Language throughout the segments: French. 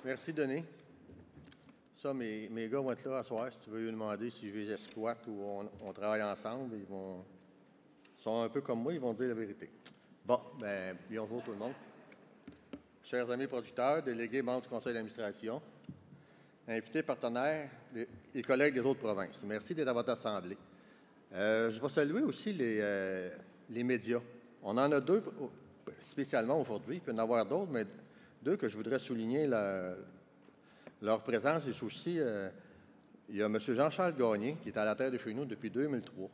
Merci, Denis. Ça, mes gars vont être là à soir. Si tu veux lui demander si je les exploite ou on travaille ensemble, ils sont un peu comme moi, ils vont dire la vérité. Bon, bien, bonjour tout le monde. Chers amis producteurs, délégués, membres du conseil d'administration, invités, partenaires et collègues des autres provinces, merci d'être à votre assemblée. Je vais saluer aussi les médias. On en a deux spécialement aujourd'hui, il peut y en avoir d'autres, mais deux que je voudrais souligner leur présence et aussi. Il y a M. Jean-Charles Gagné, qui est à la tête de chez nous depuis 2003.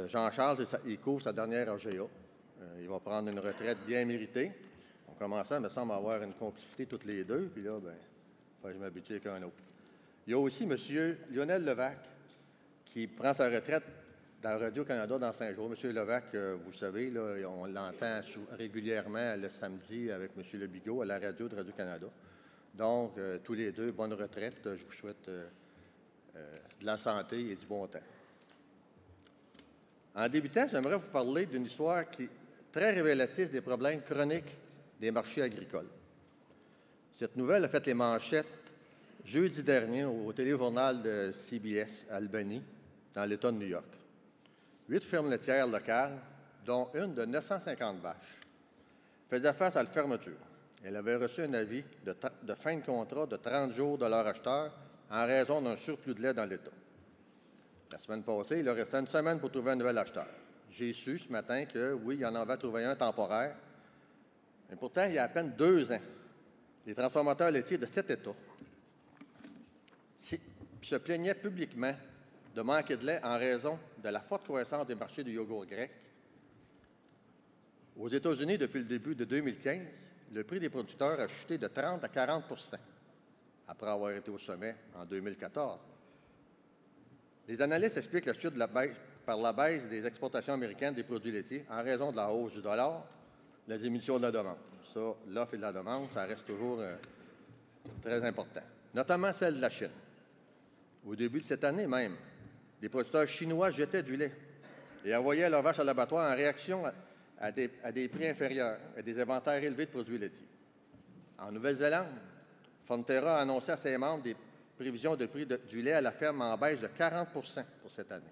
Jean-Charles, il couvre sa dernière AGA. Il va prendre une retraite bien méritée. On commençait, il me semble, à avoir une complicité toutes les deux, puis là, bien, il faut que je m'habitue avec un autre. Il y a aussi M. Lionel Levac, qui prend sa retraite dans Radio-Canada dans 5 jours. M. Levac, vous savez, là, on l'entend régulièrement le samedi avec M. Lebigot à la radio de Radio-Canada. Donc, tous les deux, bonne retraite. Je vous souhaite de la santé et du bon temps. En débutant, j'aimerais vous parler d'une histoire qui est très révélatrice des problèmes chroniques des marchés agricoles. Cette nouvelle a fait les manchettes jeudi dernier au téléjournal de CBS Albany, dans l'État de New York. 8 fermes laitières locales, dont une de 950 vaches, faisaient face à la fermeture. Elle avait reçu un avis de fin de contrat de 30 jours de leur acheteur en raison d'un surplus de lait dans l'État. La semaine passée, il leur restait une semaine pour trouver un nouvel acheteur. J'ai su ce matin que, oui, il y en avait trouvé un temporaire, mais pourtant, il y a à peine 2 ans, les transformateurs laitiers de cet État se plaignaient publiquement de manquer de lait en raison de la forte croissance des marchés du yogourt grec. Aux États-Unis, depuis le début de 2015, le prix des producteurs a chuté de 30 à 40 après avoir été au sommet en 2014. Les analystes expliquent la chute par la baisse des exportations américaines des produits laitiers en raison de la hausse du dollar, la diminution de la demande. Ça, l'offre et la demande, ça reste toujours très important, notamment celle de la Chine. Au début de cette année même, les producteurs chinois jetaient du lait et envoyaient leurs vaches à l'abattoir en réaction à des prix inférieurs, à des inventaires élevés de produits laitiers. En Nouvelle-Zélande, Fonterra a annoncé à ses membres des prévisions de prix du lait à la ferme en baisse de 40 pour cette année.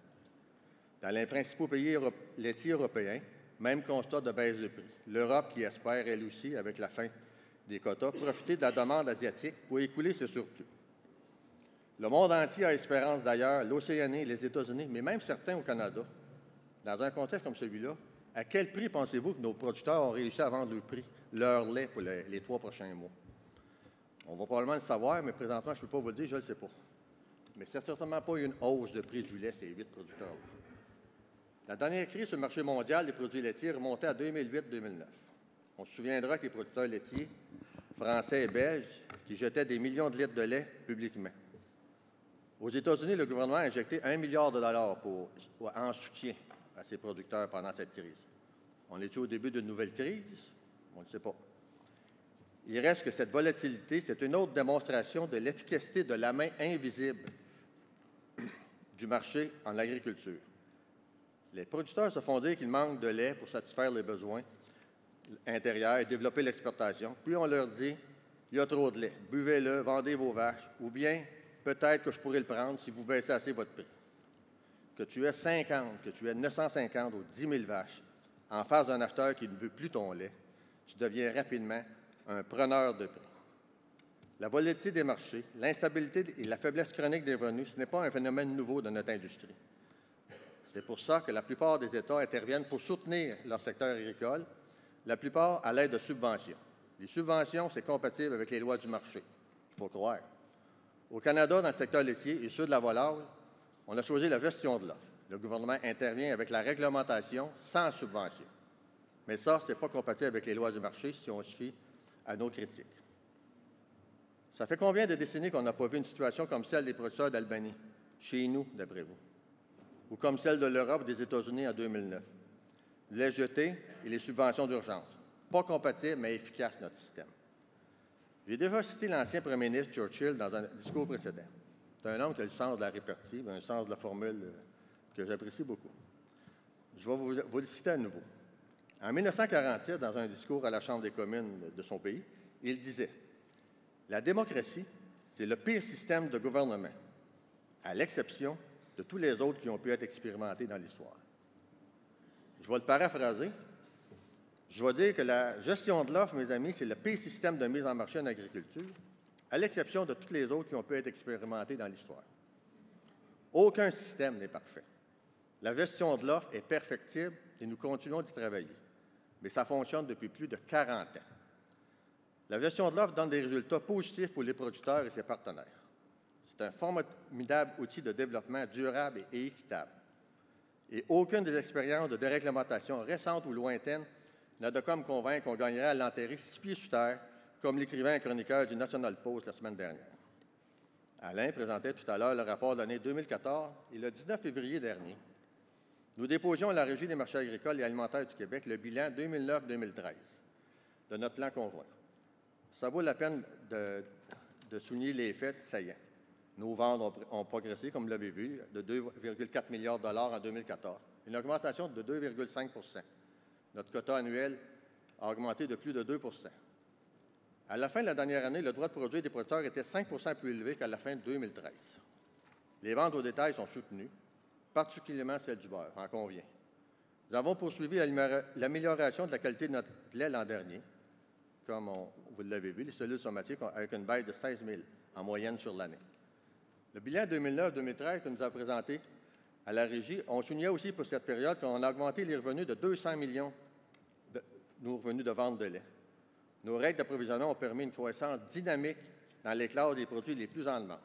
Dans les principaux pays laitiers européens, même constat de baisse de prix. L'Europe qui espère, elle aussi, avec la fin des quotas, profiter de la demande asiatique pour écouler ce surplus. Le monde entier a espérance d'ailleurs, l'Océanie, les États-Unis, mais même certains au Canada. Dans un contexte comme celui-là, à quel prix pensez-vous que nos producteurs ont réussi à vendre leur lait pour les 3 prochains mois? On va probablement le savoir, mais présentement, je ne peux pas vous le dire, je ne le sais pas. Mais ce n'est certainement pas une hausse de prix du lait, ces 8 producteurs-là. La dernière crise sur le marché mondial des produits laitiers remontait à 2008-2009. On se souviendra que les producteurs laitiers français et belges qui jetaient des millions de litres de lait publiquement. Aux États-Unis, le gouvernement a injecté 1 milliard de dollars en soutien à ces producteurs pendant cette crise. On est-tu au début d'une nouvelle crise? On ne le sait pas. Il reste que cette volatilité, c'est une autre démonstration de l'efficacité de la main invisible du marché en agriculture. Les producteurs se font dire qu'il manque de lait pour satisfaire les besoins intérieurs et développer l'exportation. Puis on leur dit, il y a trop de lait, buvez-le, vendez vos vaches, ou bien peut-être que je pourrais le prendre si vous baissez assez votre prix. Que tu aies 50, que tu aies 950 ou 10 000 vaches en face d'un acheteur qui ne veut plus ton lait, tu deviens rapidement un preneur de prix. La volatilité des marchés, l'instabilité et la faiblesse chronique des revenus, ce n'est pas un phénomène nouveau de notre industrie. C'est pour ça que la plupart des États interviennent pour soutenir leur secteur agricole, la plupart à l'aide de subventions. Les subventions, c'est compatible avec les lois du marché, il faut croire. Au Canada, dans le secteur laitier et ceux de la volaille, on a choisi la gestion de l'offre. Le gouvernement intervient avec la réglementation sans subvention. Mais ça, ce n'est pas compatible avec les lois du marché si on se fie à nos critiques. Ça fait combien de décennies qu'on n'a pas vu une situation comme celle des producteurs d'Albany, chez nous, d'après vous, ou comme celle de l'Europe et des États-Unis en 2009? Le lait jeté et les subventions d'urgence. Pas compatibles, mais efficaces, notre système. J'ai déjà cité l'ancien premier ministre Churchill dans un discours précédent. C'est un homme qui a le sens de la répartie, un sens de la formule que j'apprécie beaucoup. Je vais vous le citer à nouveau. En 1947, dans un discours à la Chambre des communes de son pays, il disait La démocratie, c'est le pire système de gouvernement, à l'exception de tous les autres qui ont pu être expérimentés dans l'histoire. Je vais le paraphraser. Je vais dire que la gestion de l'offre, mes amis, c'est le pire système de mise en marché en agriculture, à l'exception de tous les autres qui ont pu être expérimentés dans l'histoire. Aucun système n'est parfait. La gestion de l'offre est perfectible et nous continuons d'y travailler. Mais ça fonctionne depuis plus de 40 ans. La gestion de l'offre donne des résultats positifs pour les producteurs et ses partenaires. C'est un formidable outil de développement durable et équitable. Et aucune des expériences de déréglementation récentes ou lointaines n'a de quoi me convaincre qu'on gagnerait à l'enterrer 6 pieds sous terre, comme l'écrivait un chroniqueur du National Post la semaine dernière. Alain présentait tout à l'heure le rapport de l'année 2014 et le 19 février dernier, nous déposions à la Régie des marchés agricoles et alimentaires du Québec le bilan 2009-2013 de notre plan conjoint. Ça vaut la peine de souligner les faits saillants. Nos ventes ont progressé, comme vous l'avez vu, de 2,4 milliards de dollars en 2014, une augmentation de 2,5 %. Notre quota annuel a augmenté de plus de 2 %. À la fin de la dernière année, le droit de produire des producteurs était 5 % plus élevé qu'à la fin de 2013. Les ventes au détail sont soutenues, particulièrement celles du beurre, en convient. Nous avons poursuivi l'amélioration de la qualité de notre lait l'an dernier, comme vous l'avez vu, les cellules somatiques avec une baisse de 16 000 en moyenne sur l'année. Le bilan 2009-2013 que nous avons présenté à la Régie, on soulignait aussi pour cette période qu'on a augmenté les revenus de 200 millions nos revenus de vente de lait. Nos règles d'approvisionnement ont permis une croissance dynamique dans les classes des produits les plus en demande.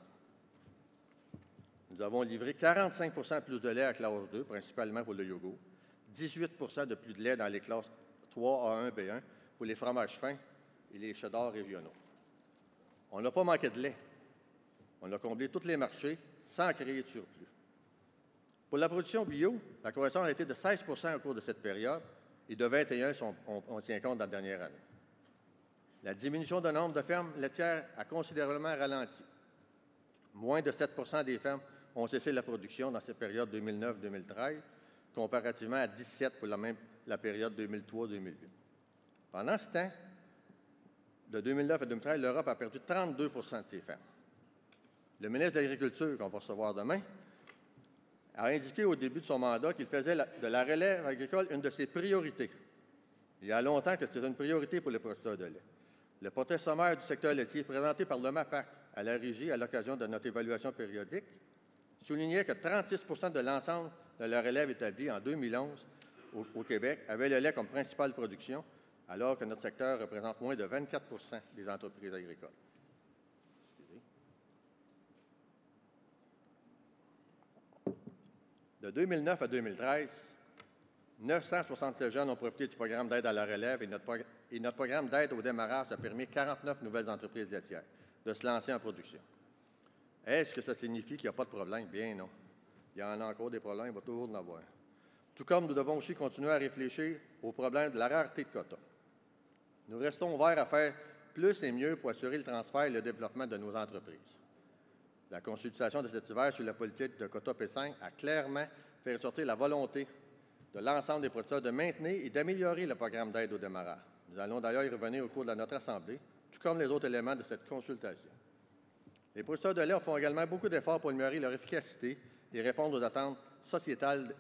Nous avons livré 45 % plus de lait à classe 2, principalement pour le yogourt, 18 % de plus de lait dans les classes 3, A1, B1 pour les fromages fins et les cheddars régionaux. On n'a pas manqué de lait. On a comblé tous les marchés sans créer de surplus. Pour la production bio, la croissance a été de 16 % au cours de cette période et de 21 % on tient compte dans la dernière année. La diminution du nombre de fermes laitières a considérablement ralenti. Moins de 7 % des fermes ont cessé la production dans cette période 2009-2013, comparativement à 17 % pour la période 2003-2008. Pendant ce temps, de 2009 à 2013, l'Europe a perdu 32 % de ses fermes. Le ministre de l'Agriculture, qu'on va recevoir demain, a indiqué au début de son mandat qu'il faisait de la relève agricole une de ses priorités. Il y a longtemps que c'était une priorité pour les producteurs de lait. Le portrait sommaire du secteur laitier présenté par le MAPAC à la Régie à l'occasion de notre évaluation périodique soulignait que 36 % de l'ensemble de la relève établie en 2011 au Québec avait le lait comme principale production, alors que notre secteur représente moins de 24 % des entreprises agricoles. De 2009 à 2013, 976 jeunes ont profité du programme d'aide à la relève et notre programme d'aide au démarrage a permis 49 nouvelles entreprises laitières de se lancer en production. Est-ce que ça signifie qu'il n'y a pas de problème? Bien non. Il y en a encore des problèmes, il va toujours en avoir. Tout comme nous devons aussi continuer à réfléchir au problème de la rareté de quotas. Nous restons ouverts à faire plus et mieux pour assurer le transfert et le développement de nos entreprises. La consultation de cet hiver sur la politique de quotas P5 a clairement fait ressortir la volonté de l'ensemble des producteurs de maintenir et d'améliorer le programme d'aide au démarrage. Nous allons d'ailleurs y revenir au cours de notre Assemblée, tout comme les autres éléments de cette consultation. Les producteurs de lait font également beaucoup d'efforts pour améliorer leur efficacité et répondre aux attentes sociétales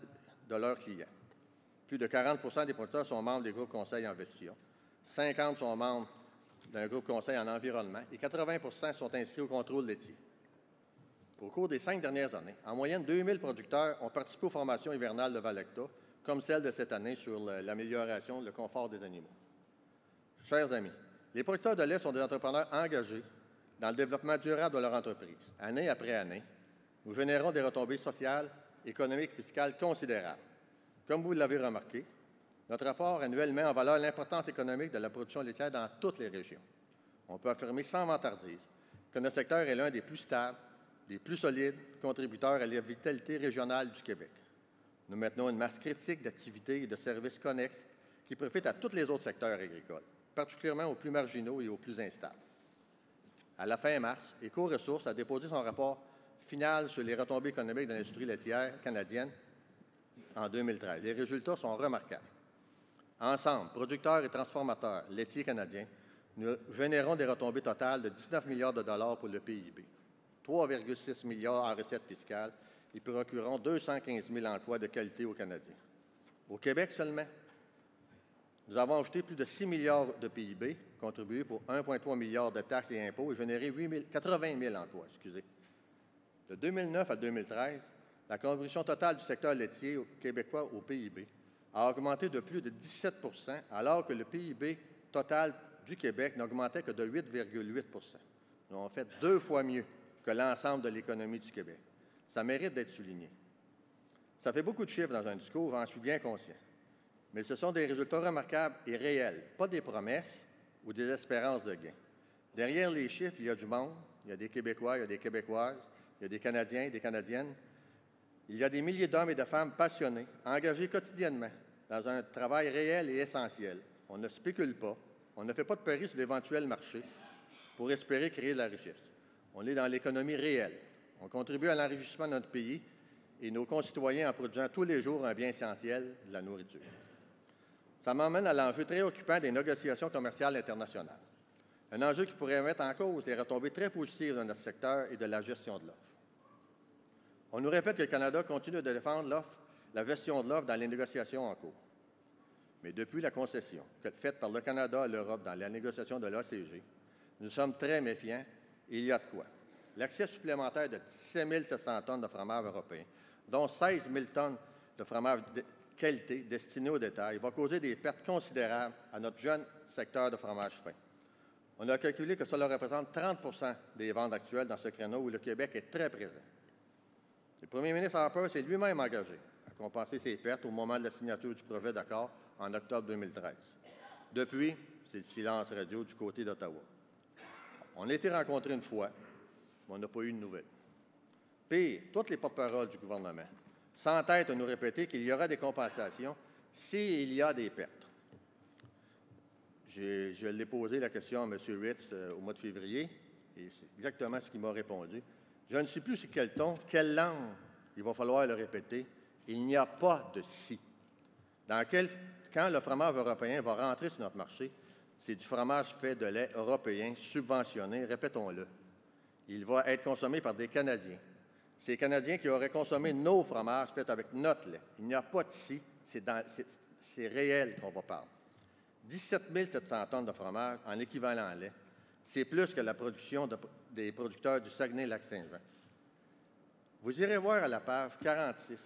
de leurs clients. Plus de 40 % des producteurs sont membres des groupes conseils en gestion, 50 % sont membres d'un groupe conseil en environnement et 80 % sont inscrits au contrôle laitier. Au cours des 5 dernières années, en moyenne, 2000 producteurs ont participé aux formations hivernales de Vallecta, comme celle de cette année sur l'amélioration et le confort des animaux. Chers amis, les producteurs de lait sont des entrepreneurs engagés dans le développement durable de leur entreprise. Année après année, nous générons des retombées sociales, économiques et fiscales considérables. Comme vous l'avez remarqué, notre rapport annuel met en valeur l'importance économique de la production laitière dans toutes les régions. On peut affirmer sans vantardise que notre secteur est l'un des plus stables, des plus solides contributeurs à la vitalité régionale du Québec. Nous maintenons une masse critique d'activités et de services connexes qui profitent à tous les autres secteurs agricoles, particulièrement aux plus marginaux et aux plus instables. À la fin mars, Éco-Ressources a déposé son rapport final sur les retombées économiques de l'industrie laitière canadienne en 2013. Les résultats sont remarquables. Ensemble, producteurs et transformateurs laitiers canadiens, nous générons des retombées totales de 19 milliards de dollars pour le PIB, 3,6 milliards en recettes fiscales et procurons 215 000 emplois de qualité aux Canadiens. Au Québec seulement, nous avons ajouté plus de 6 milliards de PIB, contribué pour 1,3 milliard de taxes et impôts et généré 80 000 emplois. De 2009 à 2013, la contribution totale du secteur laitier québécois au PIB a augmenté de plus de 17 % alors que le PIB total du Québec n'augmentait que de 8,8 %. Nous avons fait 2 fois mieux que l'ensemble de l'économie du Québec. Ça mérite d'être souligné. Ça fait beaucoup de chiffres dans un discours, j'en suis bien conscient. Mais ce sont des résultats remarquables et réels, pas des promesses ou des espérances de gains. Derrière les chiffres, il y a du monde, il y a des Québécois, il y a des Québécoises, il y a des Canadiens, des Canadiennes. Il y a des milliers d'hommes et de femmes passionnés, engagés quotidiennement dans un travail réel et essentiel. On ne spécule pas, on ne fait pas de paris sur l'éventuel marché pour espérer créer de la richesse. On est dans l'économie réelle. On contribue à l'enrichissement de notre pays et nos concitoyens en produisant tous les jours un bien essentiel, de la nourriture. Ça m'emmène à l'enjeu très occupant des négociations commerciales internationales. Un enjeu qui pourrait mettre en cause les retombées très positives de notre secteur et de la gestion de l'offre. On nous répète que le Canada continue de défendre la gestion de l'offre dans les négociations en cours. Mais depuis la concession faite par le Canada à l'Europe dans la négociation de l'ACG, nous sommes très méfiants et il y a de quoi. L'accès supplémentaire de 17 700 tonnes de fromage européen, dont 16 000 tonnes de fromage de qualité destiné au détail, va causer des pertes considérables à notre jeune secteur de fromage fin. On a calculé que cela représente 30 % des ventes actuelles dans ce créneau où le Québec est très présent. Le premier ministre Harper s'est lui-même engagé à compenser ces pertes au moment de la signature du projet d'accord en octobre 2013. Depuis, c'est le silence radio du côté d'Ottawa. On a été rencontrés une fois, mais on n'a pas eu de nouvelles. Pire, toutes les porte-paroles du gouvernement s'entêtent à nous répéter qu'il y aura des compensations s'il y a des pertes. Je l'ai posé la question à M. Ritz au mois de février, et c'est exactement ce qu'il m'a répondu. Je ne sais plus sur quel ton, quelle langue il va falloir le répéter. Il n'y a pas de « si ». Quand le fromage européen va rentrer sur notre marché, c'est du fromage fait de lait européen subventionné, répétons-le. Il va être consommé par des Canadiens. Ces Canadiens qui auraient consommé nos fromages faits avec notre lait. Il n'y a pas de « si », c'est réel qu'on va parler. 17 700 tonnes de fromage en équivalent lait, c'est plus que la production des producteurs du Saguenay-Lac-Saint-Jean. Vous irez voir à la page 46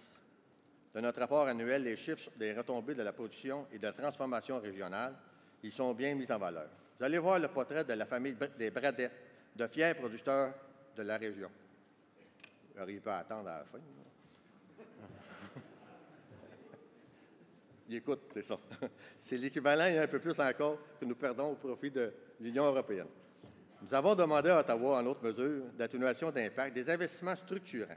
de notre rapport annuel les chiffres des retombées de la production et de la transformation régionale. Ils sont bien mis en valeur. Vous allez voir le portrait de la famille des Bradettes, de fiers producteurs de la région. Vous n'auriez pas à attendre à la fin. Il écoute, c'est ça. C'est l'équivalent et un peu plus encore que nous perdons au profit de l'Union européenne. Nous avons demandé à Ottawa, en autre mesure d'atténuation d'impact, des investissements structurants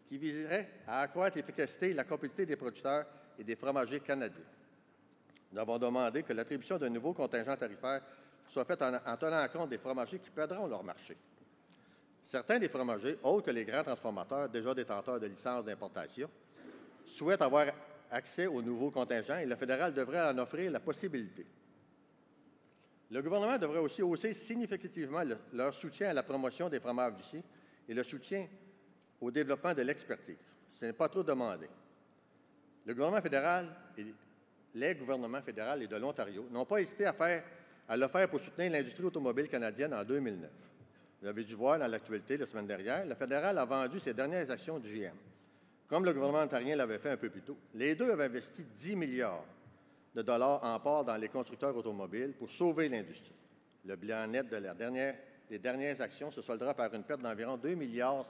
qui viseraient à accroître l'efficacité et la compétitivité des producteurs et des fromagers canadiens. Nous avons demandé que l'attribution d'un nouveau contingent tarifaire soit faite en tenant compte des fromagers qui perdront leur marché. Certains des fromagers, autres que les grands transformateurs, déjà détenteurs de licences d'importation, souhaitent avoir accès au nouveau contingent et le fédéral devrait en offrir la possibilité. Le gouvernement devrait aussi hausser significativement leur soutien à la promotion des fromages d'ici et le soutien au développement de l'expertise. Ce n'est pas trop demandé. Le gouvernement fédéral et les gouvernements fédéral et de l'Ontario n'ont pas hésité à le faire pour soutenir l'industrie automobile canadienne en 2009. Vous avez dû voir dans l'actualité la semaine dernière, le fédéral a vendu ses dernières actions du GM, comme le gouvernement ontarien l'avait fait un peu plus tôt. Les deux avaient investi 10 milliards de dollars en part dans les constructeurs automobiles pour sauver l'industrie. Le bilan net des dernières actions se soldera par une perte d'environ 2,5 milliards.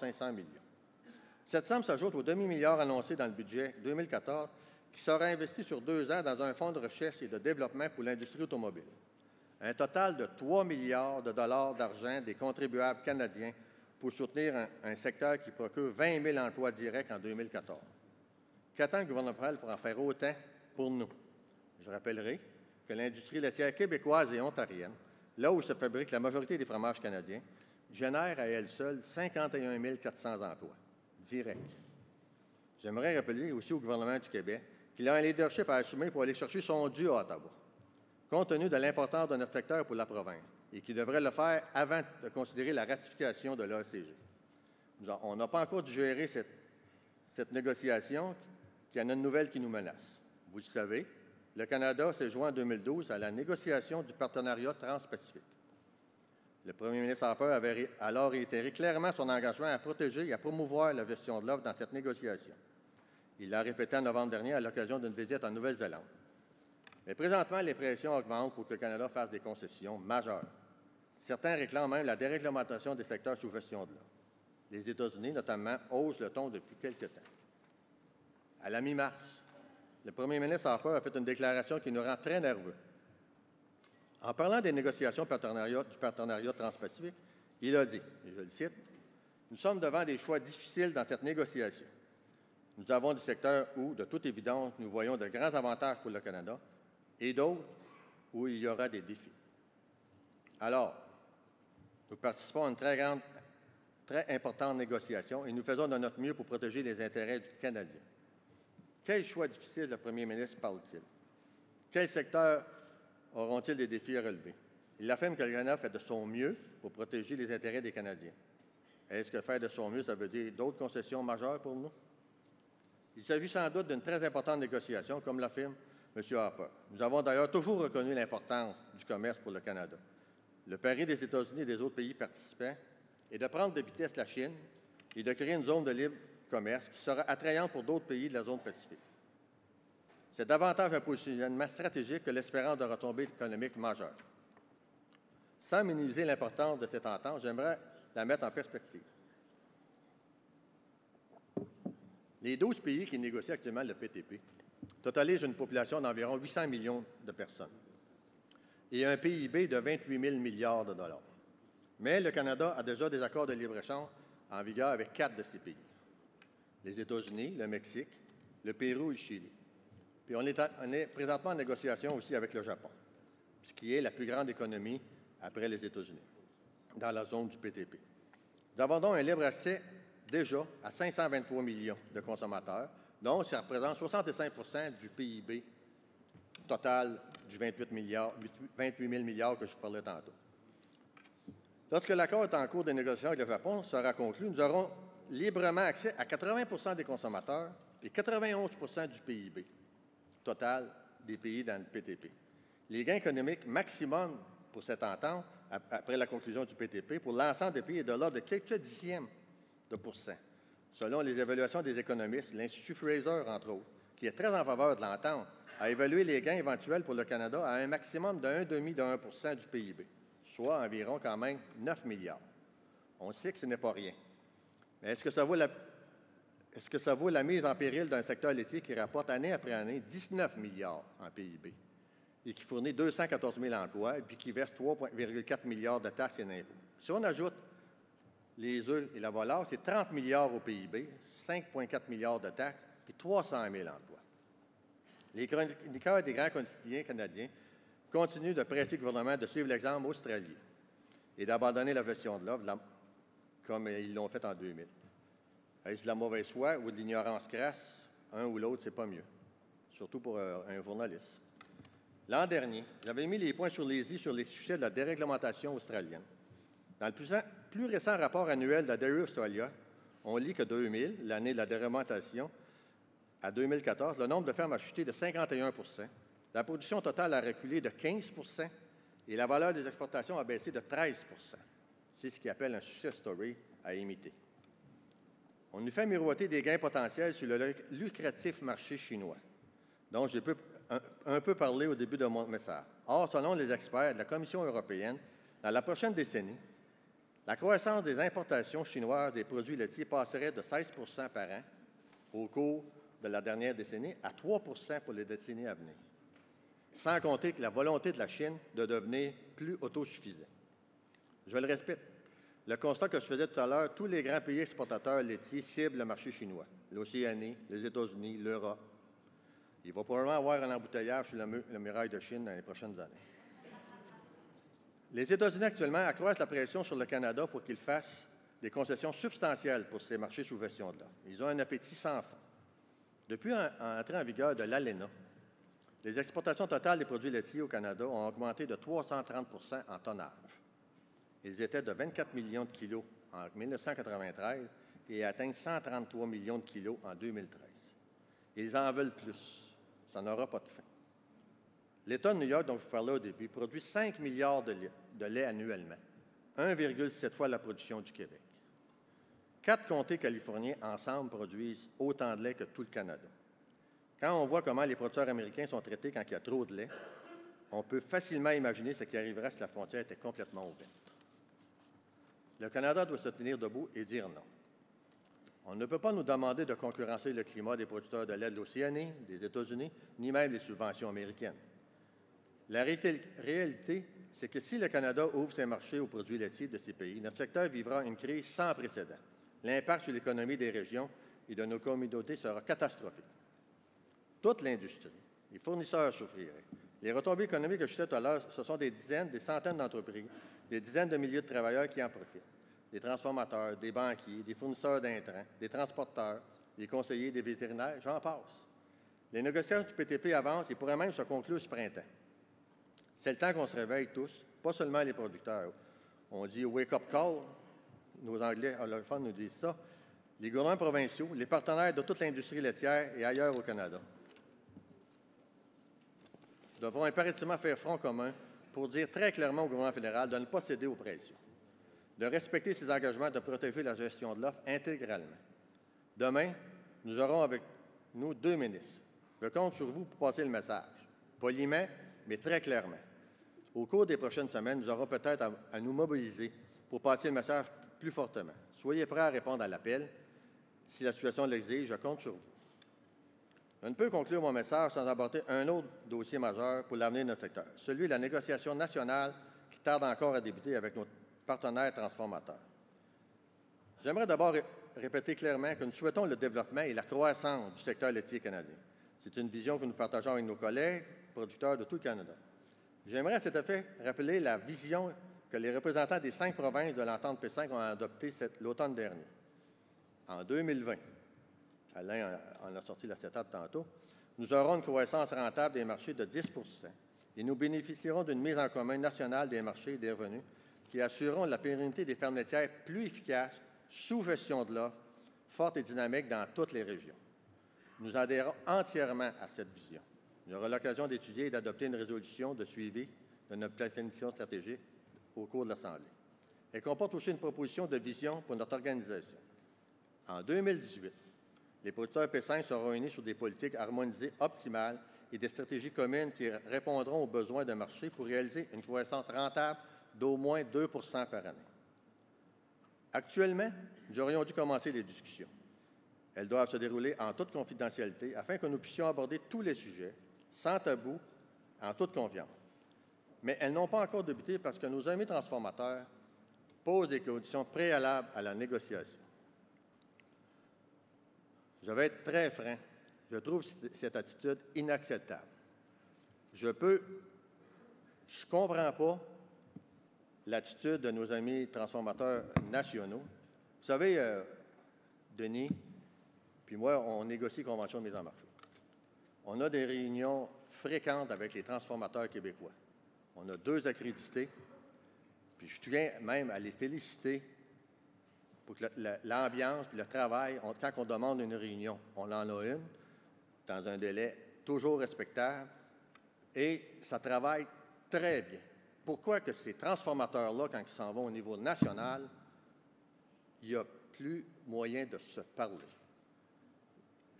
Cette somme s'ajoute aux demi-milliard annoncé dans le budget 2014 qui sera investi sur 2 ans dans un fonds de recherche et de développement pour l'industrie automobile. Un total de 3 milliards de dollars d'argent des contribuables canadiens pour soutenir un secteur qui procure 20 000 emplois directs en 2014. Qu'attend le gouvernement fédéral pour en faire autant pour nous? Je rappellerai que l'industrie laitière québécoise et ontarienne, là où se fabrique la majorité des fromages canadiens, génère à elle seule 51 400 emplois directs. J'aimerais rappeler aussi au gouvernement du Québec qu'il a un leadership à assumer pour aller chercher son dû à Ottawa, compte tenu de l'importance de notre secteur pour la province. et qui devrait le faire avant de considérer la ratification de l'ACG. On n'a pas encore digéré cette négociation, qu'il y en a une nouvelle qui nous menace. Vous le savez, le Canada s'est joint en 2012 à la négociation du partenariat transpacifique. Le premier ministre Harper avait alors réitéré clairement son engagement à protéger et à promouvoir la gestion de l'offre dans cette négociation. Il l'a répété en novembre dernier à l'occasion d'une visite en Nouvelle-Zélande. Mais présentement, les pressions augmentent pour que le Canada fasse des concessions majeures. Certains réclament même la déréglementation des secteurs sous gestion de l'offre. Les États-Unis, notamment, haussent le ton depuis quelque temps. À la mi-mars, le premier ministre Harper a fait une déclaration qui nous rend très nerveux. En parlant des négociations du partenariat transpacifique, il a dit, et je le cite, « Nous sommes devant des choix difficiles dans cette négociation. Nous avons des secteurs où, de toute évidence, nous voyons de grands avantages pour le Canada et d'autres où il y aura des défis. Alors, nous participons à une très importante négociation et nous faisons de notre mieux pour protéger les intérêts du Canadien. » Quel choix difficile le premier ministre parle-t-il? Quels secteurs auront-ils des défis à relever? Il affirme que le Canada fait de son mieux pour protéger les intérêts des Canadiens. Est-ce que faire de son mieux, ça veut dire d'autres concessions majeures pour nous? Il s'agit sans doute d'une très importante négociation, comme l'affirme M. Harper. Nous avons d'ailleurs toujours reconnu l'importance du commerce pour le Canada. Le pari des États-Unis et des autres pays participants est de prendre de vitesse la Chine et de créer une zone de libre commerce qui sera attrayante pour d'autres pays de la zone Pacifique. C'est davantage un positionnement stratégique que l'espérance de retombées économiques majeures. Sans minimiser l'importance de cette entente, j'aimerais la mettre en perspective. Les 12 pays qui négocient actuellement le PTP totalisent une population d'environ 800 millions de personnes et un PIB de 28 000 milliards de dollars. Mais le Canada a déjà des accords de libre-échange en vigueur avec 4 de ces pays. Les États-Unis, le Mexique, le Pérou et le Chili. Puis on est présentement en négociation aussi avec le Japon, ce qui est la plus grande économie après les États-Unis, dans la zone du PTP. Nous avons donc un libre accès déjà à 523 millions de consommateurs, donc ça représente 65 du PIB total du 28 000 milliards que je vous parlais tantôt. Lorsque l'accord est en cours de négociation avec le Japon sera conclu, nous aurons librement accès à 80 des consommateurs et 91 du PIB total des pays dans le PTP. Les gains économiques maximum pour cette entente, après la conclusion du PTP, pour l'ensemble des pays est de l'ordre de quelques dixièmes de pourcent, selon les évaluations des économistes, l'Institut Fraser, entre autres, qui est très en faveur de l'entente, a évalué les gains éventuels pour le Canada à un maximum de 1,5% du PIB, soit environ quand même 9 milliards. On sait que ce n'est pas rien. Mais est-ce que ça vaut la mise en péril d'un secteur laitier qui rapporte année après année 19 milliards en PIB et qui fournit 214 000 emplois et puis qui verse 3,4 milliards de taxes et d'impôts? Si on ajoute les œufs et la volaille, c'est 30 milliards au PIB, 5,4 milliards de taxes puis 300 000 emplois. Les chroniqueurs des grands quotidiens canadiens continuent de presser le gouvernement de suivre l'exemple australien et d'abandonner la gestion de l'offre comme ils l'ont fait en 2000. Est-ce de la mauvaise foi ou de l'ignorance crasse? Un ou l'autre, c'est pas mieux, surtout pour un journaliste. L'an dernier, j'avais mis les points sur les i sur les sujets de la déréglementation australienne. Dans le plus récent rapport annuel de la Dairy Australia, on lit que 2000, l'année de la déréglementation, à 2014, le nombre de fermes a chuté de 51 %, la production totale a reculé de 15 % et la valeur des exportations a baissé de 13 %. C'est ce qu'il appelle un success story à imiter. On nous fait miroiter des gains potentiels sur le lucratif marché chinois, dont j'ai un peu parlé au début de mon message. Or, selon les experts de la Commission européenne, dans la prochaine décennie, la croissance des importations chinoises des produits laitiers passerait de 16 % par an au cours de la dernière décennie à 3 % pour les décennies à venir, sans compter que la volonté de la Chine de devenir plus autosuffisant. Je le répète, le constat que je faisais tout à l'heure, tous les grands pays exportateurs laitiers ciblent le marché chinois, l'Océanie, les États-Unis, l'Europe. Il va probablement y avoir un embouteillage sur la muraille de Chine dans les prochaines années. Les États-Unis actuellement accroissent la pression sur le Canada pour qu'il fasse des concessions substantielles pour ces marchés sous gestion de l'offre. Ils ont un appétit sans fond. Depuis l'entrée en vigueur de l'ALENA, les exportations totales des produits laitiers au Canada ont augmenté de 330 % en tonnage. Ils étaient de 24 millions de kilos en 1993 et atteignent 133 millions de kilos en 2013. Ils en veulent plus. Ça n'aura pas de fin. L'État de New York, dont je vous parlais au début, produit 5 milliards de lait annuellement, 1,7 fois la production du Québec. 4 comtés californiens ensemble produisent autant de lait que tout le Canada. Quand on voit comment les producteurs américains sont traités quand il y a trop de lait, on peut facilement imaginer ce qui arriverait si la frontière était complètement ouverte. Le Canada doit se tenir debout et dire non. On ne peut pas nous demander de concurrencer le climat des producteurs de lait de l'Océanie, des États-Unis, ni même les subventions américaines. La réalité, c'est que si le Canada ouvre ses marchés aux produits laitiers de ces pays, notre secteur vivra une crise sans précédent. L'impact sur l'économie des régions et de nos communautés sera catastrophique. Toute l'industrie, les fournisseurs souffriraient. Les retombées économiques que je citais tout à l'heure, ce sont des dizaines, des centaines d'entreprises, des dizaines de milliers de travailleurs qui en profitent. Des transformateurs, des banquiers, des fournisseurs d'intrants, des transporteurs, des conseillers, des vétérinaires, j'en passe. Les négociations du PTP avancent et pourraient même se conclure ce printemps. C'est le temps qu'on se réveille tous, pas seulement les producteurs. On dit « wake-up call », nos Anglais anglophones nous disent ça, les gouvernements provinciaux, les partenaires de toute l'industrie laitière et ailleurs au Canada devront impérativement faire front commun pour dire très clairement au gouvernement fédéral de ne pas céder aux pressions, de respecter ses engagements, de protéger la gestion de l'offre intégralement. Demain, nous aurons avec nous 2 ministres. Je compte sur vous pour passer le message, poliment, mais très clairement. Au cours des prochaines semaines, nous aurons peut-être à nous mobiliser pour passer le message plus fortement. Soyez prêts à répondre à l'appel. Si la situation l'exige, je compte sur vous. Je ne peux conclure mon message sans aborder un autre dossier majeur pour l'avenir de notre secteur, celui de la négociation nationale qui tarde encore à débuter avec nos partenaires transformateurs. J'aimerais d'abord répéter clairement que nous souhaitons le développement et la croissance du secteur laitier canadien. C'est une vision que nous partageons avec nos collègues producteurs de tout le Canada. J'aimerais à cet effet rappeler la vision que les représentants des 5 provinces de l'entente P5 ont adoptée l'automne dernier. En 2020, Alain en a sorti la étape tantôt, nous aurons une croissance rentable des marchés de 10 et nous bénéficierons d'une mise en commun nationale des marchés et des revenus qui assureront la pérennité des fermes laitières plus efficaces, sous gestion de l'offre, forte et dynamique dans toutes les régions. Nous adhérons entièrement à cette vision. Il y aura l'occasion d'étudier et d'adopter une résolution de suivi de notre planification stratégique au cours de l'Assemblée. Elle comporte aussi une proposition de vision pour notre organisation. En 2018, les producteurs P5 seront réunis sur des politiques harmonisées optimales et des stratégies communes qui répondront aux besoins de marché pour réaliser une croissance rentable d'au moins 2 par année. Actuellement, nous aurions dû commencer les discussions. Elles doivent se dérouler en toute confidentialité afin que nous puissions aborder tous les sujets, sans tabou, en toute confiance. Mais elles n'ont pas encore débuté parce que nos amis transformateurs posent des conditions préalables à la négociation. Je vais être très franc. Je trouve cette attitude inacceptable. Je ne comprends pas l'attitude de nos amis transformateurs nationaux. Vous savez, Denis, puis moi, on négocie convention de mise en marché. On a des réunions fréquentes avec les transformateurs québécois. On a 2 accrédités, puis je tiens même à les féliciter pour que l'ambiance et le travail, quand on demande une réunion, on en a une, dans un délai toujours respectable, et ça travaille très bien. Pourquoi que ces transformateurs-là, quand ils s'en vont au niveau national, il n'y a plus moyen de se parler?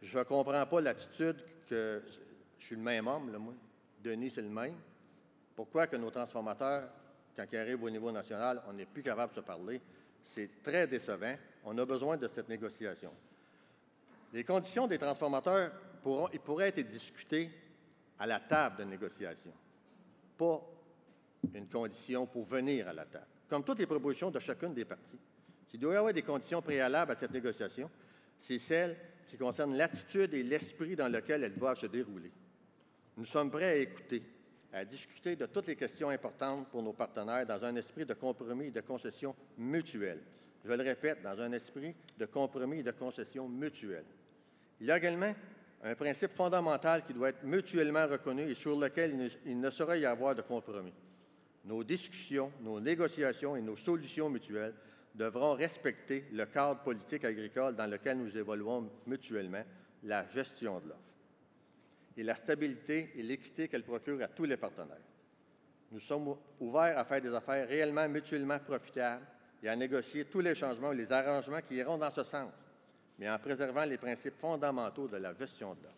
Je ne comprends pas l'attitude que je suis le même homme, là, moi. Denis, c'est le même. Pourquoi que nos transformateurs, quand ils arrivent au niveau national, on n'est plus capable de se parler? C'est très décevant. On a besoin de cette négociation. Les conditions des transformateurs pourraient être discutées à la table de négociation, pas une condition pour venir à la table. Comme toutes les propositions de chacune des parties, s'il doit y avoir des conditions préalables à cette négociation, c'est celles qui concernent l'attitude et l'esprit dans lequel elles doivent se dérouler. Nous sommes prêts à écouter, à discuter de toutes les questions importantes pour nos partenaires dans un esprit de compromis et de concession mutuelle. Je le répète, dans un esprit de compromis et de concession mutuelle. Il y a également un principe fondamental qui doit être mutuellement reconnu et sur lequel il ne saurait y avoir de compromis. nos discussions, nos négociations et nos solutions mutuelles devront respecter le cadre politique agricole dans lequel nous évoluons mutuellement, la gestion de l'offre, et la stabilité et l'équité qu'elle procure à tous les partenaires. Nous sommes ouverts à faire des affaires réellement mutuellement profitables et à négocier tous les changements et les arrangements qui iront dans ce sens, mais en préservant les principes fondamentaux de la gestion de l'offre.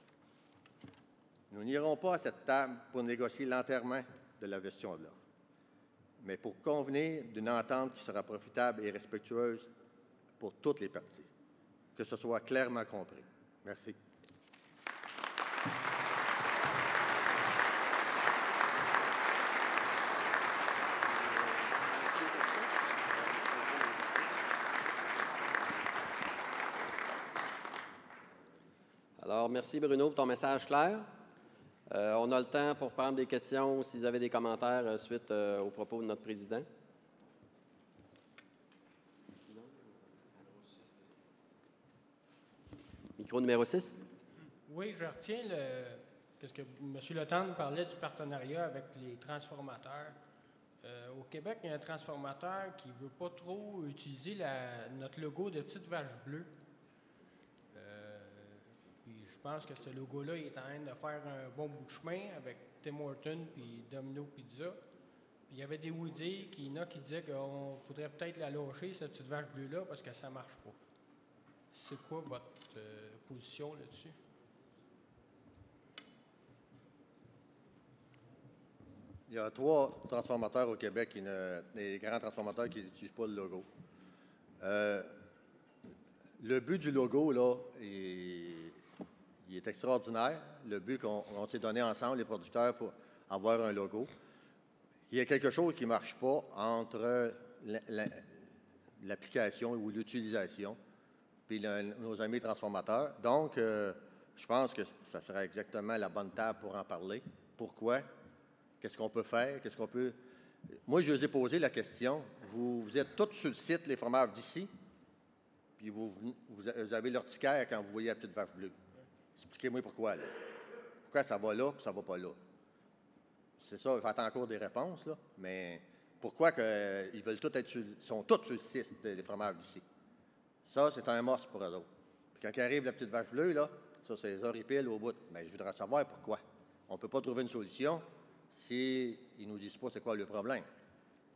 Nous n'irons pas à cette table pour négocier l'enterrement de la gestion de l'offre, mais pour convenir d'une entente qui sera profitable et respectueuse pour toutes les parties. Que ce soit clairement compris. Merci. Alors, merci Bruno pour ton message clair. On a le temps pour prendre des questions si vous avez des commentaires suite aux propos de notre président. Micro numéro 6. Oui, je retiens ce que M. Letendre parlait du partenariat avec les transformateurs. Au Québec, il y a un transformateur qui ne veut pas trop utiliser notre logo de petite vache bleue. Puis je pense que ce logo-là est en train de faire un bon bout de chemin avec Tim Hortons puis Domino Pizza. Puis il y avait des oui-dire qui disaient qu'il faudrait peut-être la lâcher, cette petite vache bleue-là, parce que ça ne marche pas. C'est quoi votre position là-dessus? Il y a 3 transformateurs au Québec, des grands transformateurs qui n'utilisent pas le logo. Le but du logo, là, il est extraordinaire. Le but qu'on s'est donné ensemble, les producteurs, pour avoir un logo. Il y a quelque chose qui ne marche pas entre l'application ou l'utilisation puis nos amis transformateurs. Donc, je pense que ça sera exactement la bonne table pour en parler. Pourquoi? Qu'est-ce qu'on peut faire? Moi, je vous ai posé la question. Vous êtes tous sur le site, les fromages d'ici, puis vous avez l'urticaire quand vous voyez la petite vache bleue. Expliquez-moi pourquoi, là. Pourquoi ça va là et ça ne va pas là? C'est ça, j'attends encore des réponses, là. Mais pourquoi ils veulent tous sont tous sur le site, les fromages d'ici? Ça, c'est un must pour eux autres. Puis quand arrive la petite vache bleue, là, ça, c'est les horripiles au bout. Bien, je voudrais savoir pourquoi. On ne peut pas trouver une solution s'ils ne nous disent pas c'est quoi le problème.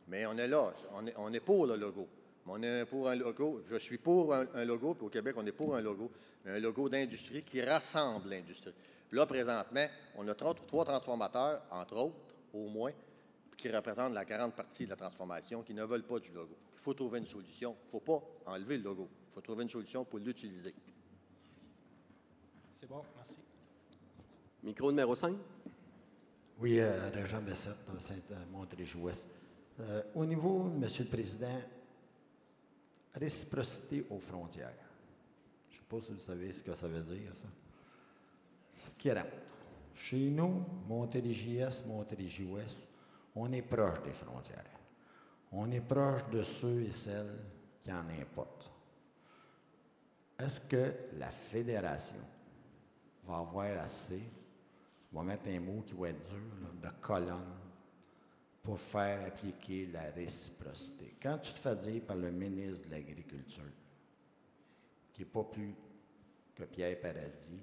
Mais on est là. On est pour le logo. On est pour un logo. Je suis pour un logo, puis au Québec, on est pour un logo. Mais un logo d'industrie qui rassemble l'industrie. Là, présentement, on a 3 transformateurs, entre autres, au moins, qui représentent la grande partie de la transformation, qui ne veulent pas du logo. Il faut trouver une solution. Il ne faut pas enlever le logo. Il faut trouver une solution pour l'utiliser. C'est bon, merci. Micro numéro 5. Oui, Régent Bessette, Sainte-Montérégie-Ouest. Au niveau, M. le Président, réciprocité aux frontières. Je ne sais pas si vous savez ce que ça veut dire, ça. Ce qui rentre. Chez nous, Montérégie-Est, Montérégie-Ouest, on est proche des frontières. On est proche de ceux et celles qui en importent. Est-ce que la Fédération va avoir assez, on va mettre un mot qui va être dur, là, de colonne, pour faire appliquer la réciprocité? Quand tu te fais dire par le ministre de l'Agriculture, qui n'est pas plus que Pierre Paradis,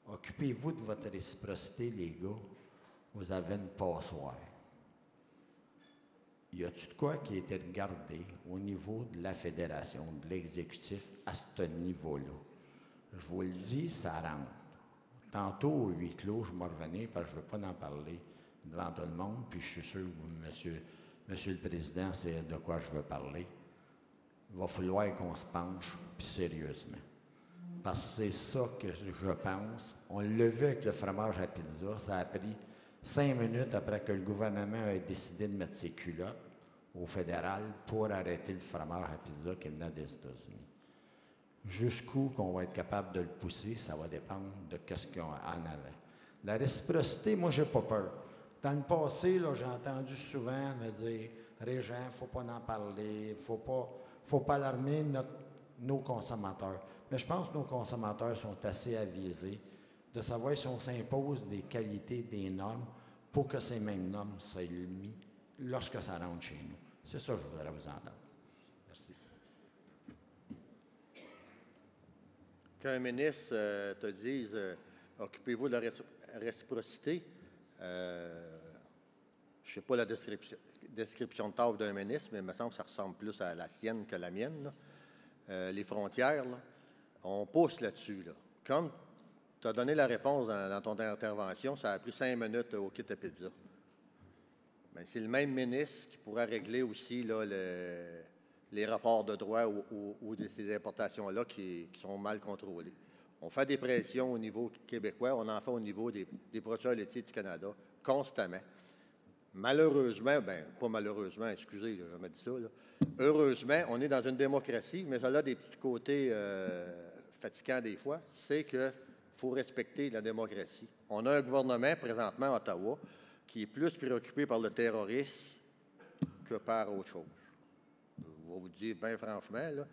occupez-vous de votre réciprocité, les gars, vous avez une passoire. Y a-t-il de quoi qui a été regardé au niveau de la fédération, de l'exécutif, à ce niveau-là? Je vous le dis, ça rentre. Tantôt, au huis clos, je vais revenir parce que je ne veux pas en parler devant tout le monde, puis je suis sûr que Monsieur le Président, c'est de quoi je veux parler. Il va falloir qu'on se penche, puis sérieusement. Parce que c'est ça que je pense. On l'a vu avec le fromage à pizza, ça a pris 5 minutes après que le gouvernement ait décidé de mettre ses culottes au fédéral pour arrêter le fromage à pizza qui venait des États-Unis. Jusqu'où qu'on va être capable de le pousser, ça va dépendre de ce qu'il y a en avant. La réciprocité, moi, j'ai pas peur. Dans le passé, là, j'ai entendu souvent me dire « Régent, il ne faut pas en parler, il ne faut pas alarmer nos consommateurs. » Mais je pense que nos consommateurs sont assez avisés de savoir si on s'impose des qualités, des normes, pour que ces mêmes normes soient mises lorsque ça rentre chez nous. C'est ça que je voudrais vous entendre. Merci. Qu'un ministre te dise occupez-vous de la réciprocité, je ne sais pas la description de tâche d'un ministre, mais il me semble que ça ressemble plus à la sienne que la mienne. Les frontières, là, on pousse là-dessus. Là. Comme tu as donné la réponse dans ton intervention, ça a pris 5 minutes au kit à pizza. Bien, c'est le même ministre qui pourra régler aussi là, les rapports de droit ou de ces importations-là qui sont mal contrôlées. On fait des pressions au niveau québécois, on en fait au niveau des producteurs laitiers du Canada, constamment. Malheureusement, bien, pas malheureusement, excusez, je me dis ça, là. Heureusement, on est dans une démocratie, mais ça a des petits côtés fatigants des fois, c'est qu'il faut respecter la démocratie. On a un gouvernement, présentement à Ottawa, qui est plus préoccupé par le terrorisme que par autre chose. Je vais vous dire bien franchement, là,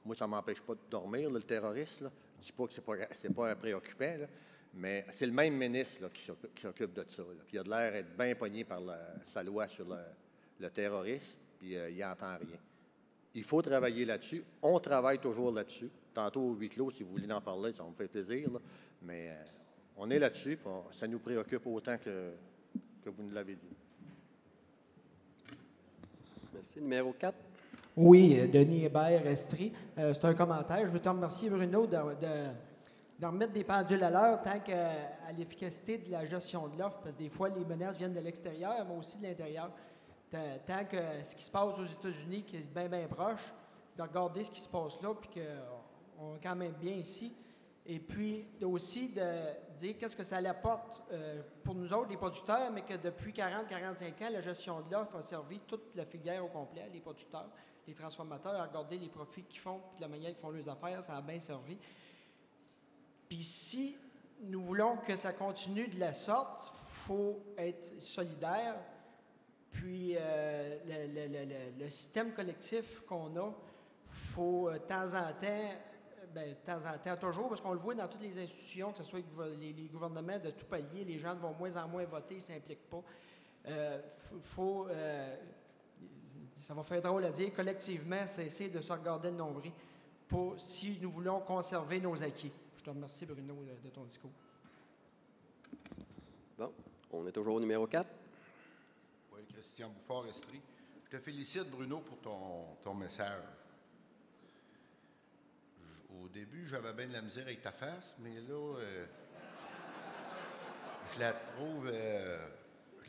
moi, ça ne m'empêche pas de dormir, là, le terrorisme. Là. Je ne dis pas que ce n'est pas un préoccupant, là, mais c'est le même ministre là, qui s'occupe de ça. Là. Puis il a de l'air d'être bien pogné par sa loi sur le terrorisme, puis il n'entend rien. Il faut travailler là-dessus. On travaille toujours là-dessus. Tantôt au huis clos, si vous voulez en parler, ça me fait plaisir, là. Mais on est là-dessus, puis ça nous préoccupe autant que vous nous l'avez dit. Merci. Numéro 4. Oui, Denis Hébert, Estrie. C'est un commentaire. Je veux te remercier, Bruno, de remettre des pendules à l'heure tant qu'à l'efficacité de la gestion de l'offre, parce que des fois, les menaces viennent de l'extérieur, mais aussi de l'intérieur. Tant que ce qui se passe aux États-Unis, qui est bien, bien proche, de regarder ce qui se passe là, puis qu'on est quand même bien ici. Et puis aussi de dire qu'est-ce que ça apporte pour nous autres, les producteurs, mais que depuis 40-45 ans, la gestion de l'offre a servi toute la filière au complet, les producteurs, les transformateurs, à regarder les profits qu'ils font, puis de la manière qu'ils font leurs affaires, ça a bien servi. Puis si nous voulons que ça continue de la sorte, il faut être solidaire. Puis le système collectif qu'on a, il faut de temps en temps, toujours, parce qu'on le voit dans toutes les institutions, que ce soit les gouvernements de tout palier, les gens vont moins en moins voter, ils ne s'impliquent pas. Ça va faire drôle à dire, collectivement, cesser de se regarder le nombril si nous voulons conserver nos acquis. Je te remercie, Bruno, de ton discours. Bon, on est toujours au numéro 4. Oui, Christian Bouffard, Estrie. Je te félicite, Bruno, pour ton message. Au début, j'avais bien de la misère avec ta face, mais là, je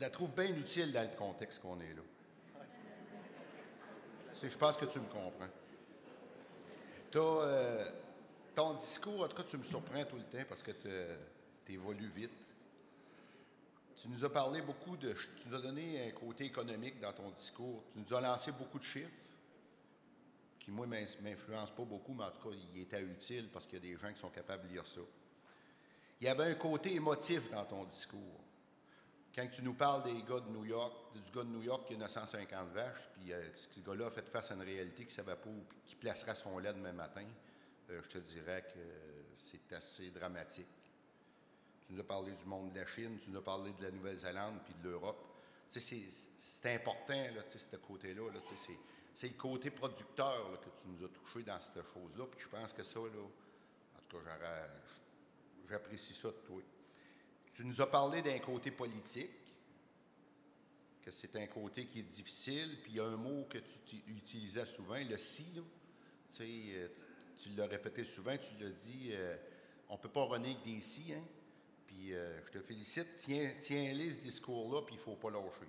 la trouve bien utile dans le contexte qu'on est là. Je pense que tu me comprends. Ton discours, en tout cas, tu me surprends tout le temps parce que tu évolues vite. Tu nous as parlé beaucoup tu nous as donné un côté économique dans ton discours. Tu nous as lancé beaucoup de chiffres qui, moi, ne m'influencent pas beaucoup, mais en tout cas, il était utile parce qu'il y a des gens qui sont capables de lire ça. Il y avait un côté émotif dans ton discours. Quand tu nous parles du gars de New York qui a 950 vaches, puis ce gars-là a fait face à une réalité qu'il ne savait pas où qui placera son lait demain matin, je te dirais que c'est assez dramatique. Tu nous as parlé du monde de la Chine, tu nous as parlé de la Nouvelle-Zélande puis de l'Europe. C'est important, là, ce côté-là. Là, c'est le côté producteur là, que tu nous as touché dans cette chose-là. Puis je pense que ça, là, en tout cas, j'apprécie ça de toi. Tu nous as parlé d'un côté politique, que c'est un côté qui est difficile, puis il y a un mot que tu utilisais souvent, le « si ». Tu l'as répété souvent, tu l'as dit, on ne peut pas runner avec des « si ». Hein? Puis je te félicite, tiens-les ce discours-là, puis il ne faut pas lâcher.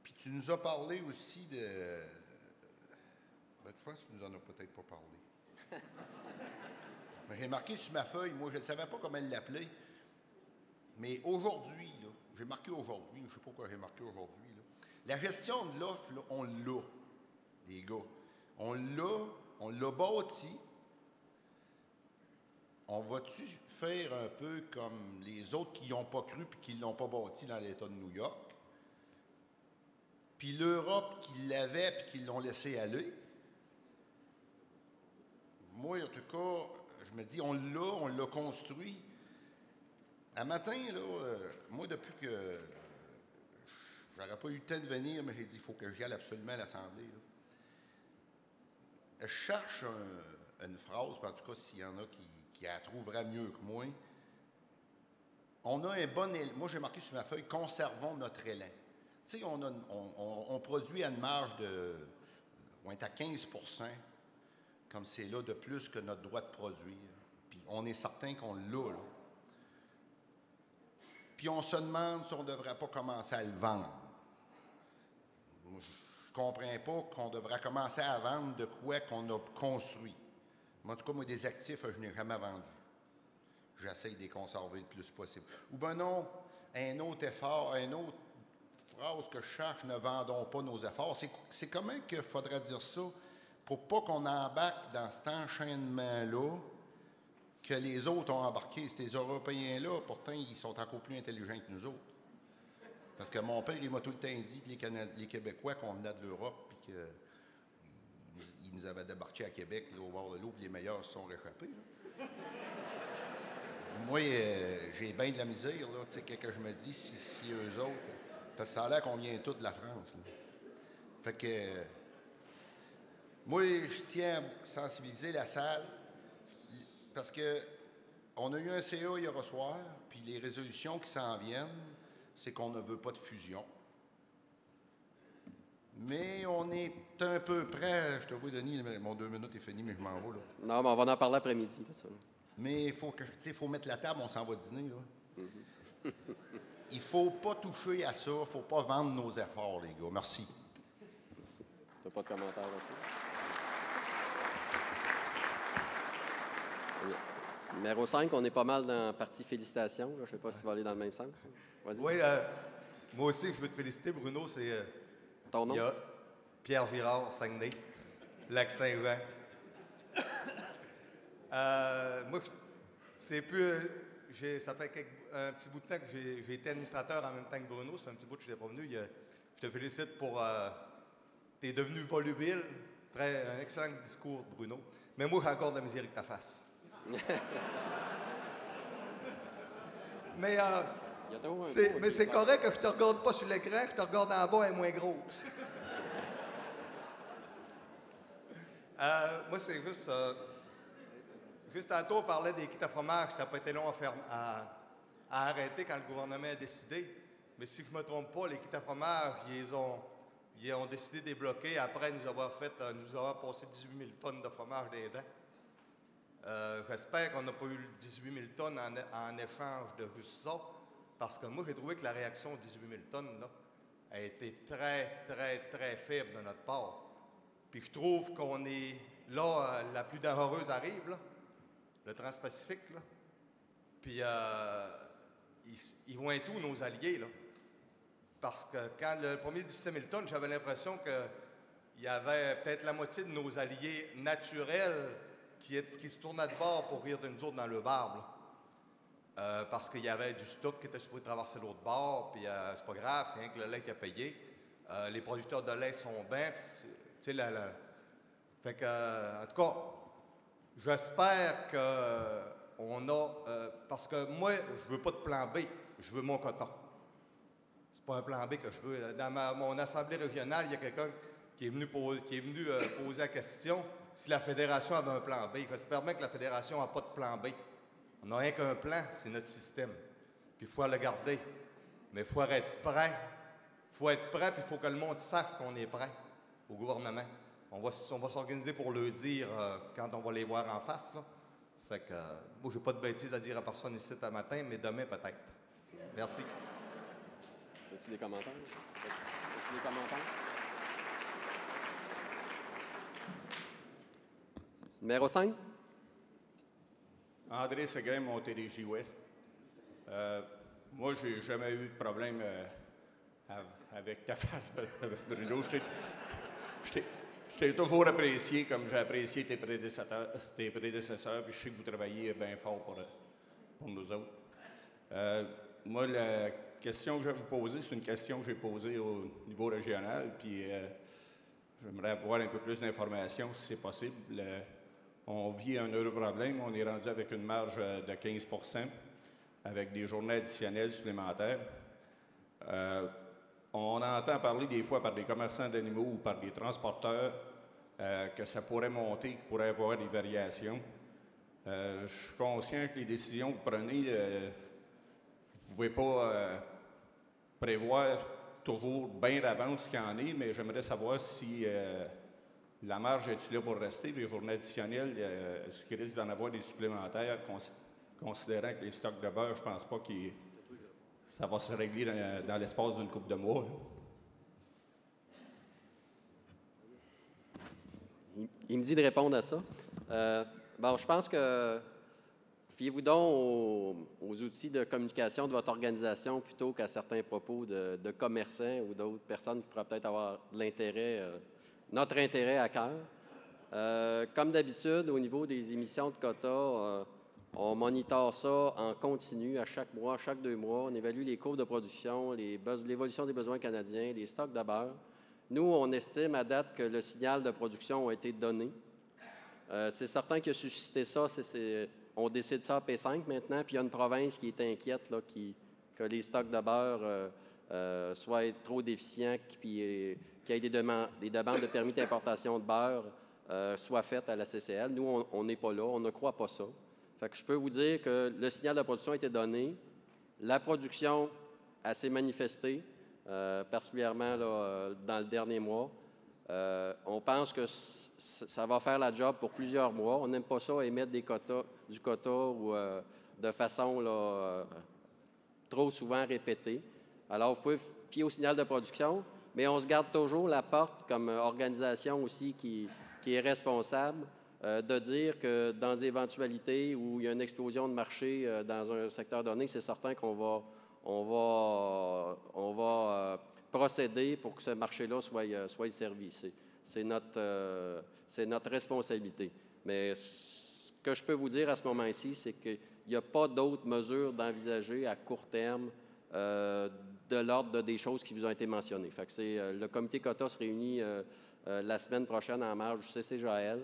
Puis tu nous as parlé aussi de... Ben, tu vois, tu nous en as peut-être pas parlé. Mais j'ai marqué sur ma feuille, moi, je ne savais pas comment l'appeler. Mais aujourd'hui, là, j'ai marqué aujourd'hui, je ne sais pas pourquoi j'ai marqué aujourd'hui. Là. La gestion de l'offre, là, on l'a, les gars. On l'a bâti. On va-tu faire un peu comme les autres qui n'y ont pas cru et qui ne l'ont pas bâti dans l'État de New York? Puis l'Europe qui l'avait et qui l'ont laissé aller? Moi, en tout cas, je me dis, on l'a construit. Un matin, là, moi, depuis que n'aurait pas eu le temps de venir, mais j'ai dit, il faut que j'y aille absolument à l'Assemblée. Là. Je cherche une phrase, en tout cas, s'il y en a qui la trouveraient mieux que moi. On a un bon élan. Moi, j'ai marqué sur ma feuille, conservons notre élan. Tu sais, on produit à une marge de. On est à 15 % comme c'est là de plus que notre droit de produire. Puis on est certain qu'on l'a, là. Puis on se demande si on ne devrait pas commencer à le vendre. Moi, je ne comprends pas qu'on devrait commencer à vendre de quoi qu'on a construit. Mais en tout cas, moi, des actifs, je n'ai jamais vendu. J'essaye de les conserver le plus possible. Ou bien non, un autre effort, une autre phrase que je cherche, ne vendons pas nos efforts. C'est comment qu'il faudrait dire ça pour pas qu'on embarque dans cet enchaînement-là que les autres ont embarqué. Ces Européens-là, pourtant, ils sont encore plus intelligents que nous autres. Parce que mon père, il m'a tout le temps dit que les Québécois, qu'on venait de l'Europe, puis qu'ils nous avaient débarqué à Québec, là, au bord de l'eau, puis les meilleurs se sont réchappés. Là. Moi, j'ai bien de la misère, là, tu sais, que je me dis, si eux autres, parce que ça a l'air qu'on vient tous de la France. Là. Fait que, moi, je tiens à sensibiliser la salle, parce que on a eu un CA hier soir, puis les résolutions qui s'en viennent, c'est qu'on ne veut pas de fusion. Mais on est un peu près, je te vois, Denis, mon 2 minutes est fini, mais je m'en vais, là. Non, mais on va en parler après-midi, là, ça. Mais il faut mettre la table, on s'en va dîner, là. Mm-hmm. Il ne faut pas toucher à ça, il ne faut pas vendre nos efforts, les gars. Merci. Merci. Tu n'as pas de commentaire là-dessus? Numéro 5, on est pas mal dans la partie félicitations. Je ne sais pas si tu vas aller dans le même sens. Vas-y. Oui, moi aussi, je veux te féliciter, Bruno. C'est ton nom? Il y a Pierre Girard, Saguenay, Lac-Saint-Jean. Moi, c'est plus. Ça fait un petit bout de temps que j'ai été administrateur en même temps que Bruno. Ça fait un petit bout que je n'étais pas venu. Je te félicite pour. Tu es devenu volubile. Un excellent discours, Bruno. Mais moi, j'ai encore de la misère avec ta face. Mais c'est correct que je te regarde pas sur l'écran, que je te regarde en bas, elle est moins grosse. Moi, c'est juste. Juste tantôt, on parlait des kits à fromage, ça n'a pas été long à arrêter quand le gouvernement a décidé. Mais si je ne me trompe pas, les kits à fromage, ils ont décidé de les bloquer après nous avoir passé 18 000 tonnes de fromage des dents. J'espère qu'on n'a pas eu 18 000 tonnes en échange de juste ça, parce que moi, j'ai trouvé que la réaction aux 18 000 tonnes là, a été très, très, très faible de notre part. Puis je trouve qu'on est là, la plus dangereuse arrive, là, le Trans-Pacifique, là. Puis ils vont être où, nos alliés, là? Parce que quand le premier 17 000 tonnes, j'avais l'impression qu'il y avait peut-être la moitié de nos alliés naturels qui se tournaient de bord pour rire de nous autres dans le barbe. Parce qu'il y avait du stock qui était supposé traverser l'autre bord, puis c'est pas grave, c'est rien que le lait qui a payé. Les producteurs de lait sont bien. Tu sais, fait que, en tout cas, j'espère qu'on a. Parce que moi, je veux pas de plan B, je veux mon coton. C'est pas un plan B que je veux. Dans mon assemblée régionale, il y a quelqu'un qui est venu poser la question si la fédération avait un plan B. J'espère bien que la fédération n'a pas de plan B. On n'a rien qu'un plan, c'est notre système. Puis il faut le garder. Mais il faut être prêt. Il faut être prêt, puis il faut que le monde sache qu'on est prêt au gouvernement. On va s'organiser pour le dire quand on va les voir en face, là. Fait que, moi, j'ai pas de bêtises à dire à personne ici ce matin, mais demain, peut-être. Merci. As-tu des commentaires? As-tu des commentaires? Numéro 5. André Seguin, Montérégie-Ouest. Moi, j'ai jamais eu de problème avec ta face, Bruno. Je t'ai toujours apprécié comme j'ai apprécié tes prédécesseurs, puis je sais que vous travaillez bien fort pour nous autres. Moi, la question que je vais vous poser, c'est une question que j'ai posée au niveau régional, puis j'aimerais avoir un peu plus d'informations, si c'est possible. On vit un heureux problème. On est rendu avec une marge de 15 % avec des journées additionnelles supplémentaires. On entend parler des fois par des commerçants d'animaux ou par des transporteurs que ça pourrait monter, qu'il pourrait y avoir des variations. Je suis conscient que les décisions que vous prenez, vous ne pouvez pas prévoir toujours bien d'avance ce qu'il y en est, mais j'aimerais savoir si la marge est-tu là pour rester, les journées additionnelles, est-ce qu'il risque d'en avoir des supplémentaires, considérant que les stocks de beurre, je ne pense pas que ça va se régler dans l'espace d'une couple de mois. Il me dit de répondre à ça. Je pense que fiez-vous donc aux outils de communication de votre organisation plutôt qu'à certains propos de commerçants ou d'autres personnes qui pourraient peut-être avoir de l'intérêt, notre intérêt à cœur. Comme d'habitude, au niveau des émissions de quotas, on monitore ça en continu à chaque mois, chaque 2 mois. On évalue les courbes de production, l'évolution des besoins canadiens, les stocks de beurre. Nous, on estime à date que le signal de production a été donné. C'est certain que suscité ça, on décide ça à P5 maintenant, puis il y a une province qui est inquiète là, que les stocks de beurre soient trop déficients, puis qu'il y ait des demandes de permis d'importation de beurre soient faites à la CCL. Nous, on n'est pas là, on ne croit pas ça. Fait que je peux vous dire que le signal de production a été donné, la production s'est manifestée, particulièrement là, dans le dernier mois. On pense que ça va faire la job pour plusieurs mois. On n'aime pas ça émettre du quota ou de façon là, trop souvent répétée. Alors, vous pouvez fier au signal de production, mais on se garde toujours la porte comme organisation aussi qui est responsable de dire que dans des éventualités où il y a une explosion de marché dans un secteur donné, c'est certain qu'on va procéder pour que ce marché-là soit servi. C'est notre responsabilité. Mais ce que je peux vous dire à ce moment-ci, c'est qu'il n'y a pas d'autres mesures d'envisager à court terme de l'ordre des choses qui vous ont été mentionnées. Fait que le comité quota se réunit la semaine prochaine en marge du CCJAL,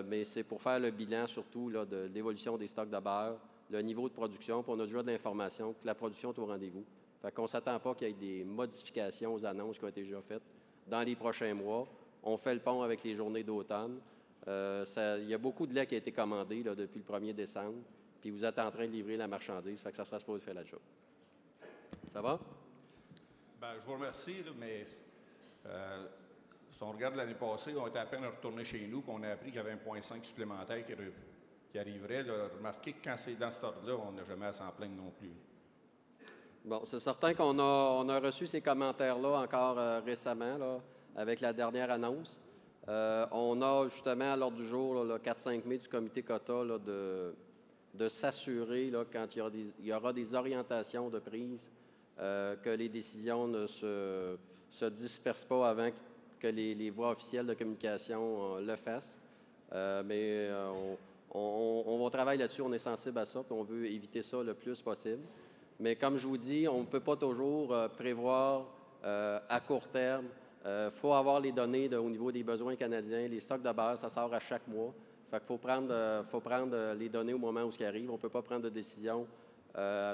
mais c'est pour faire le bilan surtout là, de l'évolution des stocks de beurre, le niveau de production, puis on a déjà de l'information que la production est au rendez-vous. Fait qu'on ne s'attend pas qu'il y ait des modifications aux annonces qui ont été déjà faites dans les prochains mois. On fait le pont avec les journées d'automne. Il y a beaucoup de lait qui a été commandé là, depuis le 1er décembre, puis vous êtes en train de livrer la marchandise, fait que ça sera supposé faire la job. Ça va? Bien, je vous remercie, là, mais si on regarde l'année passée, on était à peine retourné chez nous, qu'on a appris qu'il y avait 1,5 supplémentaire qui arriverait. Là. Remarquez que quand c'est dans cet ordre-là, on n'a jamais à s'en plaindre non plus. Bon, c'est certain qu'on a reçu ces commentaires-là encore récemment, là, avec la dernière annonce. On a justement à l'ordre du jour, là, le 4-5 mai du comité quota, là, de s'assurer, là, quand il y aura des orientations de prise, que les décisions ne se dispersent pas avant que les voies officielles de communication le fassent. Mais on travaille là-dessus, on est sensible à ça, puis on veut éviter ça le plus possible. Mais comme je vous dis, on ne peut pas toujours prévoir à court terme. Il faut avoir les données au niveau des besoins canadiens. Les stocks de beurre, ça sort à chaque mois. Fait qu'il faut prendre les données au moment où ce qui arrive. On ne peut pas prendre de décision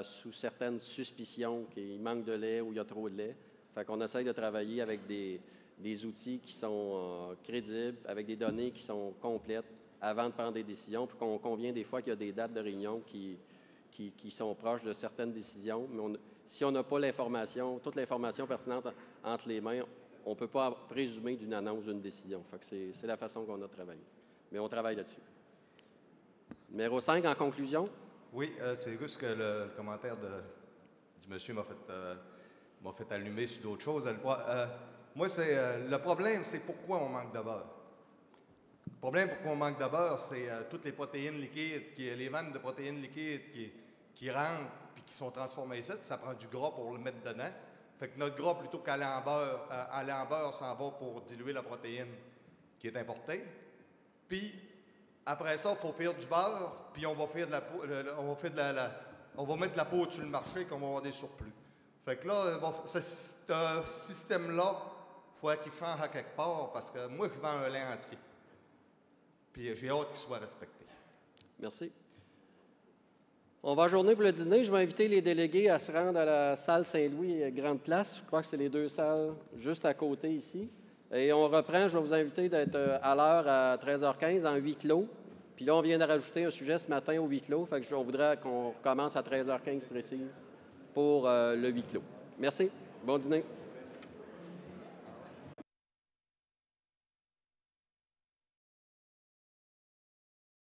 sous certaines suspicions qu'il manque de lait ou il y a trop de lait. Fait qu'on essaye de travailler avec des outils qui sont crédibles, avec des données qui sont complètes avant de prendre des décisions. Puis qu'on convient des fois qu'il y a des dates de réunion qui sont proches de certaines décisions. Mais si on n'a pas l'information, toute l'information pertinente entre les mains, on ne peut pas présumer d'une annonce d'une décision. Fait que c'est la façon qu'on a travaillé. Mais on travaille là-dessus. Numéro 5, en conclusion. Oui, c'est juste que le commentaire du monsieur m'a fait allumer sur d'autres choses. Moi, le problème, c'est pourquoi on manque de beurre. Le problème pourquoi on manque de beurre, c'est toutes les protéines liquides, les vannes de protéines liquides qui rentrent et qui sont transformées ici. Ça prend du gras pour le mettre dedans. Fait que notre gras, plutôt qu'aller en beurre, s'en va pour diluer la protéine qui est importée. Puis, après ça, il faut faire du beurre, puis on va faire on va mettre de la poudre sur le marché, qu'on va avoir des surplus. Fait que là, ce système-là, il faut qu'il change à quelque part, parce que moi, je vends un lait entier. Puis j'ai hâte qu'il soit respecté. Merci. On va ajourner pour le dîner. Je vais inviter les délégués à se rendre à la salle Saint-Louis, Grande Place. Je crois que c'est les 2 salles juste à côté ici. Et on reprend, je vais vous inviter d'être à l'heure à 13h15 en huis clos. Puis là, on vient de rajouter un sujet ce matin au huis clos. Fait que on voudrait qu'on commence à 13h15 précise pour le huis clos. Merci. Bon dîner.